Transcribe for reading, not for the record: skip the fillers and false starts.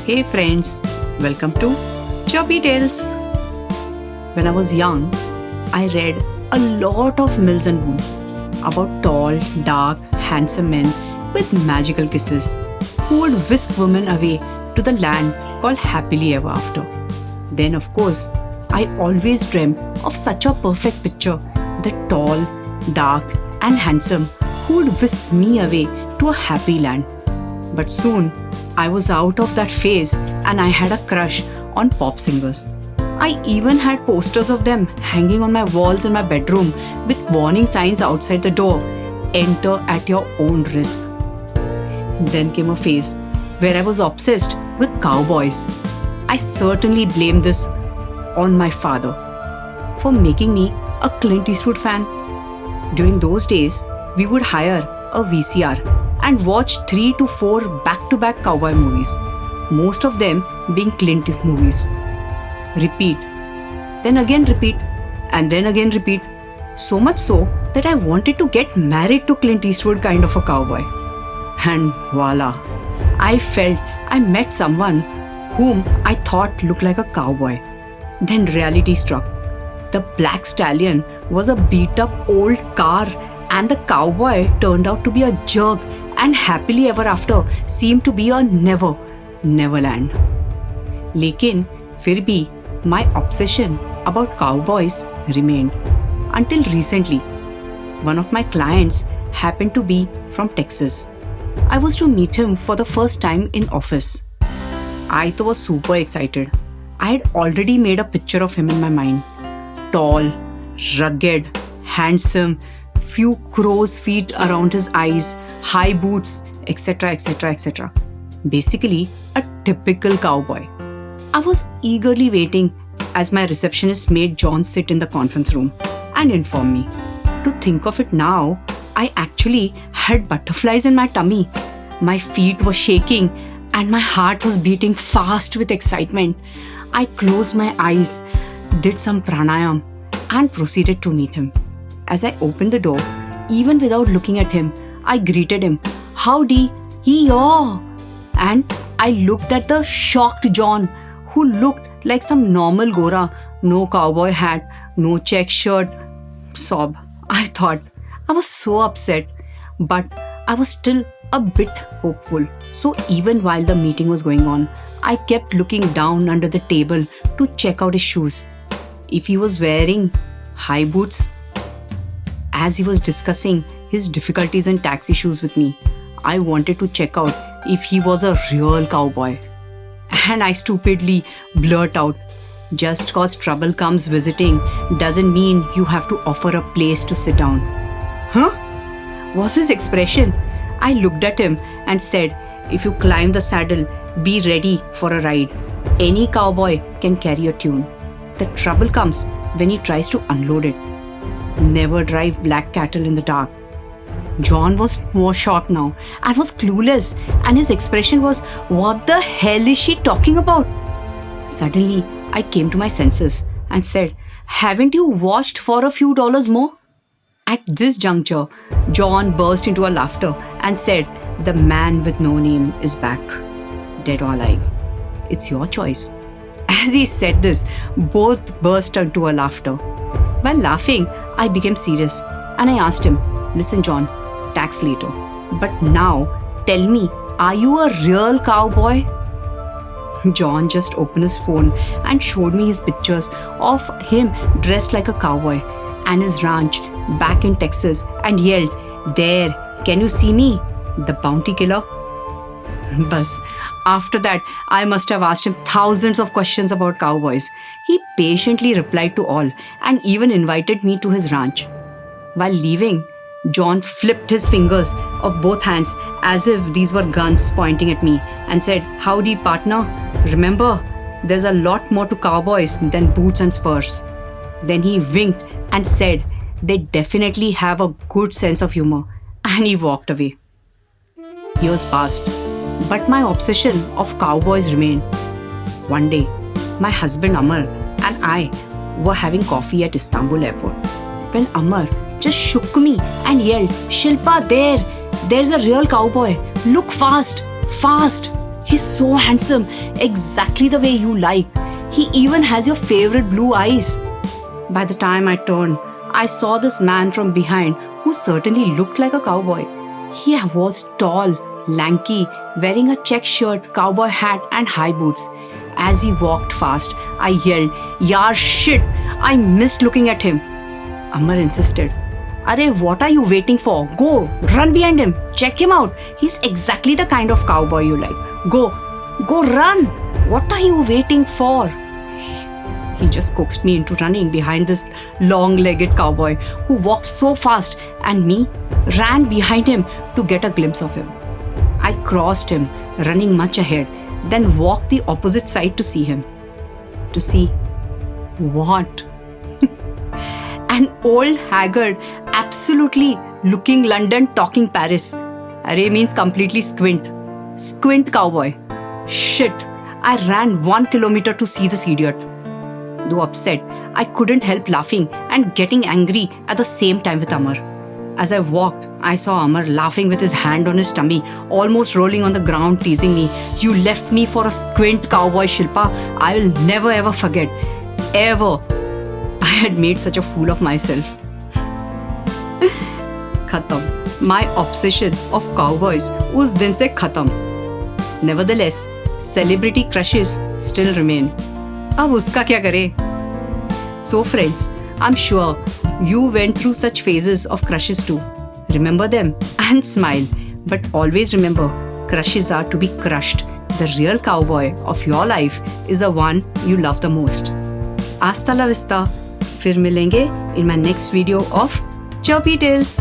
Hey friends, welcome to Chirpee Tales. When I was young, I read a lot of Mills and Boon about tall, dark, handsome men with magical kisses who would whisk women away to the land called happily ever after. Then, of course, I always dreamt of such a perfect picture, the tall, dark, and handsome who would whisk me away to a happy land. But soon, I was out of that phase and I had a crush on pop singers. I even had posters of them hanging on my walls in my bedroom with warning signs outside the door. Enter at your own risk. Then came a phase where I was obsessed with cowboys. I certainly blame this on my father for making me a Clint Eastwood fan. During those days, we would hire a VCR and watch 3 to 4 back-to-back cowboy movies, most of them being Clint movies. Repeat, then again repeat, and then again repeat. So much so that I wanted to get married to Clint Eastwood kind of a cowboy. And voila, I felt I met someone whom I thought looked like a cowboy. Then reality struck. The Black Stallion was a beat-up old car and the cowboy turned out to be a jerk, and happily ever after seemed to be a neverland. Lekin फिर भी my obsession about cowboys remained until recently. One of my clients happened to be from Texas. I was to meet him for the first time in office. I was super excited. I had already made a picture of him in my mind. Tall, rugged, handsome, few crow's feet around his eyes, high boots, etc. etc. etc. Basically, a typical cowboy. I was eagerly waiting as my receptionist made John sit in the conference room and inform me. To think of it now, I actually had butterflies in my tummy. My feet were shaking and my heart was beating fast with excitement. I closed my eyes, did some pranayam, and proceeded to meet him. As I opened the door, even without looking at him, I greeted him. Howdy, hee-yaw! And I looked at the shocked John, who looked like some normal Gora, no cowboy hat, no check shirt. Sob. I thought. I was so upset, but I was still a bit hopeful. So even while the meeting was going on, I kept looking down under the table to check out his shoes. If he was wearing high boots, as he was discussing his difficulties in taxi shoes with me, I wanted to check out if he was a real cowboy. And I stupidly blurt out, just cause trouble comes visiting doesn't mean you have to offer a place to sit down. Huh? Was his expression? I looked at him and said, if you climb the saddle, be ready for a ride. Any cowboy can carry a tune. The trouble comes when he tries to unload it. Never drive black cattle in the dark. John was more shocked now and was clueless, and his expression was, what the hell is she talking about? Suddenly, I came to my senses and said, haven't you watched for a few dollars more? At this juncture, John burst into a laughter and said, the man with no name is back, dead or alive. It's your choice. As he said this, both burst into a laughter. While laughing, I became serious and I asked him, listen John, tax later. But now, tell me, are you a real cowboy? John just opened his phone and showed me his pictures of him dressed like a cowboy and his ranch back in Texas and yelled, there, can you see me? The bounty killer? Bas, after that, I must have asked him thousands of questions about cowboys. He patiently replied to all and even invited me to his ranch. While leaving, John flipped his fingers of both hands as if these were guns pointing at me and said, howdy partner, remember, there's a lot more to cowboys than boots and spurs. Then he winked and said, they definitely have a good sense of humor, and he walked away. Years passed, but my obsession of cowboys remained. One day, my husband Amar and I were having coffee at Istanbul airport when Amar just shook me and yelled, Shilpa, there's a real cowboy. Look fast, fast. He's so handsome, exactly the way you like. He even has your favorite blue eyes. By the time I turned, I saw this man from behind who certainly looked like a cowboy. He was tall, lanky, wearing a check shirt, cowboy hat, and high boots. As he walked fast, I yelled, "Yaar shit! I missed looking at him." Amar insisted, "Arey, what are you waiting for? Go, run behind him, check him out. He's exactly the kind of cowboy you like. Go run! What are you waiting for?" He just coaxed me into running behind this long-legged cowboy who walked so fast, and me ran behind him to get a glimpse of him. I crossed him, running much ahead, then walked the opposite side to see him. To see what? An old, haggard, absolutely looking London, talking Paris. Array means completely squint. Squint cowboy. Shit, I ran 1 kilometer to see this idiot. Though upset, I couldn't help laughing and getting angry at the same time with Amar. As I walked, I saw Amar laughing with his hand on his tummy, almost rolling on the ground, teasing me. "You left me for a squint cowboy, Shilpa. I will never ever forget. Ever. I had made such a fool of myself." Khatam. My obsession of cowboys us din se khatam. Nevertheless, celebrity crushes still remain. अब उसका क्या करे? So friends, I'm sure you went through such phases of crushes too. Remember them and smile. But always remember, crushes are to be crushed. The real cowboy of your life is the one you love the most. Hasta la vista. फिर मिलेंगे in my next video of Chirpee Tales.